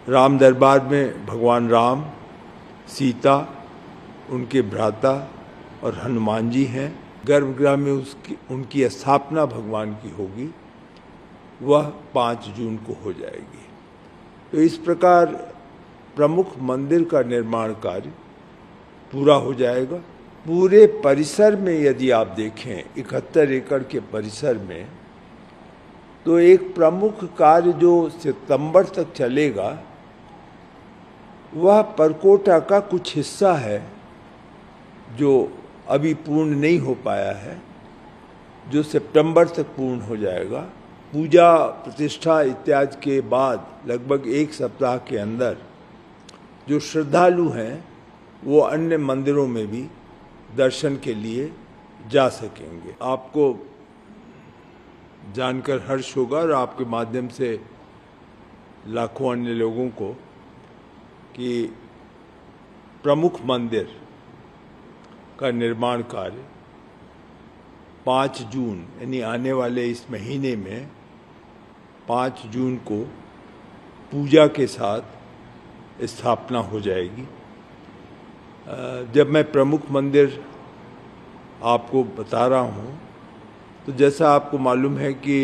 राम दरबार में भगवान राम, सीता, उनके भ्राता और हनुमान जी हैं। गर्भगृह में उनकी स्थापना भगवान की होगी, वह 5 जून को हो जाएगी। तो इस प्रकार प्रमुख मंदिर का निर्माण कार्य पूरा हो जाएगा। पूरे परिसर में यदि आप देखें 71 एकड़ के परिसर में, तो एक प्रमुख कार्य जो सितंबर तक चलेगा वह परकोटा का कुछ हिस्सा है जो अभी पूर्ण नहीं हो पाया है, जो सितंबर तक पूर्ण हो जाएगा। पूजा प्रतिष्ठा इत्यादि के बाद लगभग 1 सप्ताह के अंदर जो श्रद्धालु हैं वो अन्य मंदिरों में भी दर्शन के लिए जा सकेंगे। आपको जानकर हर्ष होगा और आपके माध्यम से लाखों अन्य लोगों को कि प्रमुख मंदिर का निर्माण कार्य 5 जून यानी आने वाले इस महीने में 5 जून को पूजा के साथ स्थापना हो जाएगी। जब मैं प्रमुख मंदिर आपको बता रहा हूँ तो जैसा आपको मालूम है कि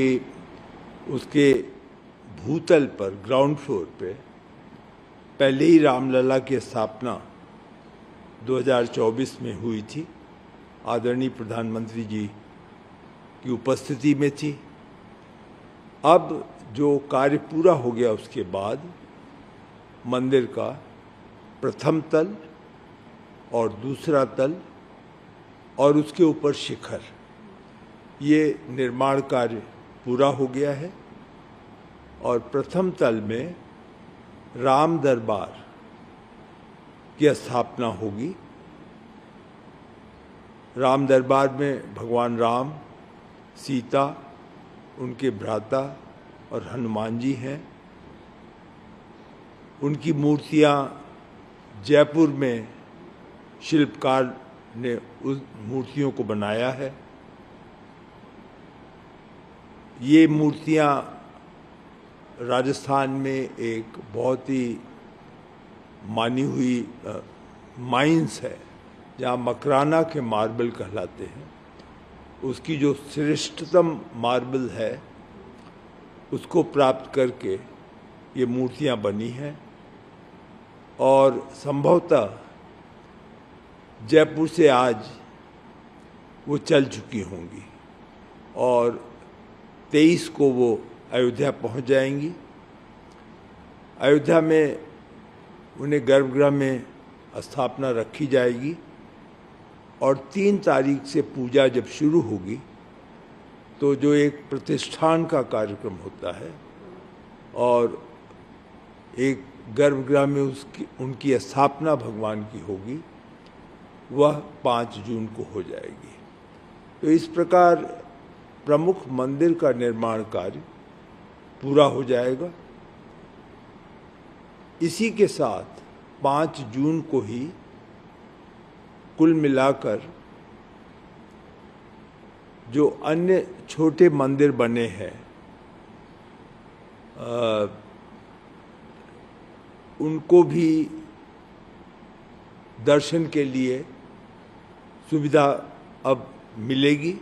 उसके भूतल पर ग्राउंड फ्लोर पे पहले ही रामलला की स्थापना 2024 में हुई थी, आदरणीय प्रधानमंत्री जी की उपस्थिति में थी। अब जो कार्य पूरा हो गया उसके बाद मंदिर का प्रथम तल और दूसरा तल और उसके ऊपर शिखर, ये निर्माण कार्य पूरा हो गया है। और प्रथम तल में राम दरबार की स्थापना होगी। राम दरबार में भगवान राम, सीता, उनके भ्राता और हनुमान जी हैं। उनकी मूर्तियाँ जयपुर में शिल्पकार ने उस मूर्तियों को बनाया है। ये मूर्तियाँ राजस्थान में एक बहुत ही मानी हुई माइंस है, जहाँ मकराना के मार्बल कहलाते हैं। उसकी जो श्रेष्ठतम मार्बल है उसको प्राप्त करके ये मूर्तियाँ बनी हैं और संभवतः जयपुर से आज वो चल चुकी होंगी और 23 को वो अयोध्या पहुंच जाएंगी। अयोध्या में उन्हें गर्भगृह में स्थापना रखी जाएगी और 3 तारीख से पूजा जब शुरू होगी तो जो एक प्रतिष्ठान का कार्यक्रम होता है और एक गर्भगृह में उनकी स्थापना भगवान की होगी, वह 5 जून को हो जाएगी। तो इस प्रकार प्रमुख मंदिर का निर्माण कार्य पूरा हो जाएगा। इसी के साथ 5 जून को ही कुल मिलाकर जो अन्य छोटे मंदिर बने हैं उनको भी दर्शन के लिए सुविधा अब मिलेगी।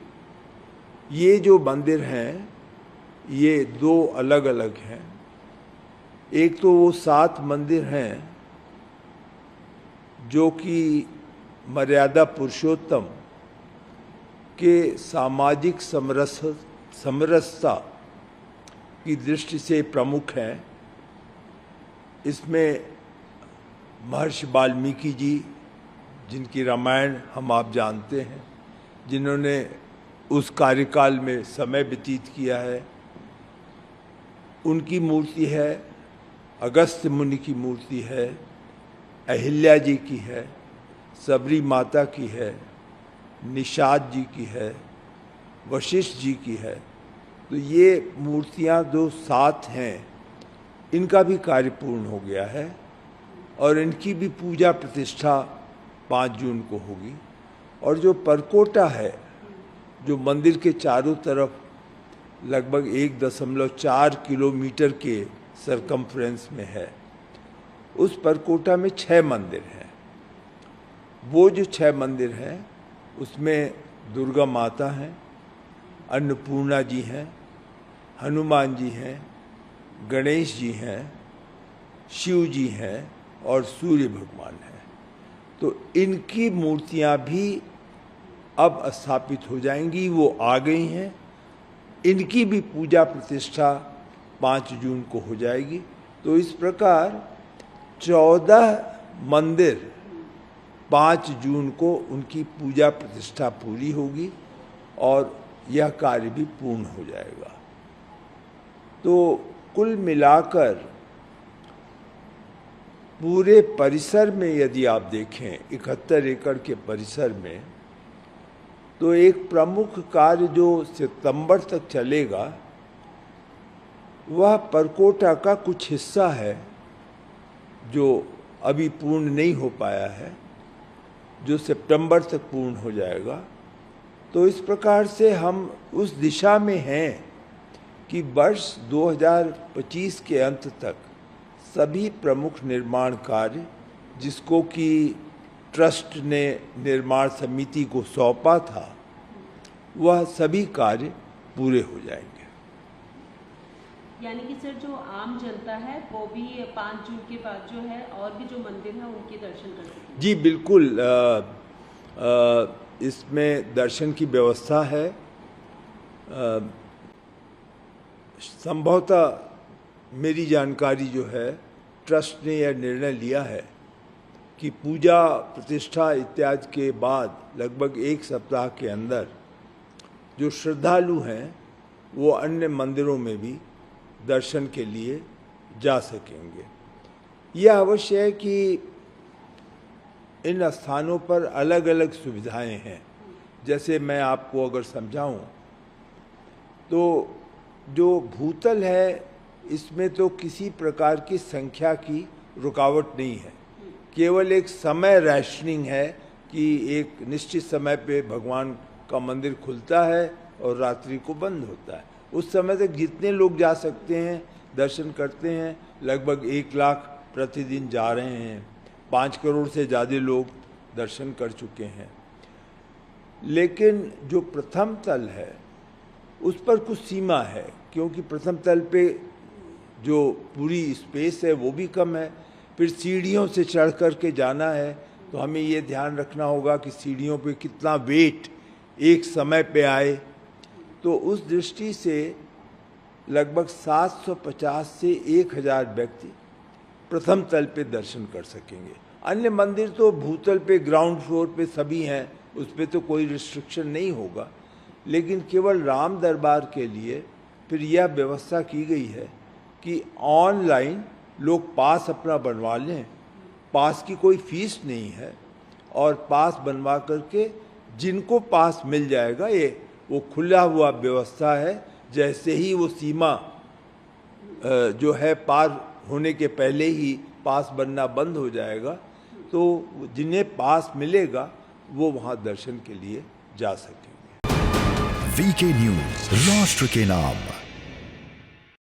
ये जो मंदिर हैं ये 2 अलग अलग हैं। एक तो वो 7 मंदिर हैं जो कि मर्यादा पुरुषोत्तम के सामाजिक समरसता की दृष्टि से प्रमुख हैं। इसमें महर्षि वाल्मीकि जी, जिनकी रामायण हम आप जानते हैं, जिन्होंने उस कार्यकाल में समय व्यतीत किया है, उनकी मूर्ति है। अगस्त्य मुनि की मूर्ति है, अहिल्या जी की है, सबरी माता की है, निषाद जी की है, वशिष्ठ जी की है। तो ये मूर्तियाँ जो 7 हैं, इनका भी कार्य पूर्ण हो गया है और इनकी भी पूजा प्रतिष्ठा 5 जून को होगी। और जो परकोटा है, जो मंदिर के चारों तरफ लगभग 1.4 किलोमीटर के सरकमफ्रेंस में है, उस परकोटा में 6 मंदिर हैं। वो जो 6 मंदिर हैं उसमें दुर्गा माता हैं, अन्नपूर्णा जी हैं, हनुमान जी हैं, गणेश जी हैं, शिव जी हैं और सूर्य भगवान हैं। तो इनकी मूर्तियां भी अब स्थापित हो जाएंगी, वो आ गई हैं। इनकी भी पूजा प्रतिष्ठा 5 जून को हो जाएगी। तो इस प्रकार 14 मंदिर 5 जून को उनकी पूजा प्रतिष्ठा पूरी होगी और यह कार्य भी पूर्ण हो जाएगा। तो कुल मिलाकर पूरे परिसर में यदि आप देखें 71 एकड़ के परिसर में, तो एक प्रमुख कार्य जो सितंबर तक चलेगा वह परकोटा का कुछ हिस्सा है जो अभी पूर्ण नहीं हो पाया है, जो सितंबर तक पूर्ण हो जाएगा। तो इस प्रकार से हम उस दिशा में हैं कि वर्ष 2025 के अंत तक सभी प्रमुख निर्माण कार्य जिसको कि ट्रस्ट ने निर्माण समिति को सौंपा था, वह सभी कार्य पूरे हो जाएंगे। यानी कि सर जो आम जनता है वो भी 5 जून के बाद जो है और भी जो मंदिर हैं उनके दर्शन कर सकें? जी बिल्कुल, इसमें दर्शन की व्यवस्था है। संभवतः मेरी जानकारी जो है, ट्रस्ट ने यह निर्णय लिया है कि पूजा प्रतिष्ठा इत्यादि के बाद लगभग 1 सप्ताह के अंदर जो श्रद्धालु हैं वो अन्य मंदिरों में भी दर्शन के लिए जा सकेंगे। यह अवश्य है कि इन स्थानों पर अलग अलग सुविधाएं हैं। जैसे मैं आपको अगर समझाऊं तो जो भूतल है इसमें तो किसी प्रकार की संख्या की रुकावट नहीं है, केवल एक समय रैशनिंग है कि एक निश्चित समय पे भगवान का मंदिर खुलता है और रात्रि को बंद होता है। उस समय तक जितने लोग जा सकते हैं दर्शन करते हैं। लगभग 1 लाख प्रतिदिन जा रहे हैं, 5 करोड़ से ज़्यादा लोग दर्शन कर चुके हैं। लेकिन जो प्रथम तल है उस पर कुछ सीमा है, क्योंकि प्रथम तल पे जो पूरी स्पेस है वो भी कम है। फिर सीढ़ियों से चढ़ कर के जाना है, तो हमें ये ध्यान रखना होगा कि सीढ़ियों पे कितना वेट एक समय पे आए। तो उस दृष्टि से लगभग 750 से 1000 व्यक्ति प्रथम तल पे दर्शन कर सकेंगे। अन्य मंदिर तो भूतल पे ग्राउंड फ्लोर पे सभी हैं, उस पे तो कोई रिस्ट्रिक्शन नहीं होगा। लेकिन केवल राम दरबार के लिए फिर यह व्यवस्था की गई है कि ऑनलाइन लोग पास अपना बनवा लें। पास की कोई फीस नहीं है और पास बनवा करके जिनको पास मिल जाएगा, ये वो खुला हुआ व्यवस्था है। जैसे ही वो सीमा जो है पार होने के पहले ही पास बनना बंद हो जाएगा, तो जिन्हें पास मिलेगा वो वहाँ दर्शन के लिए जा सकेंगे। वीके न्यूज़, राष्ट्र के नाम।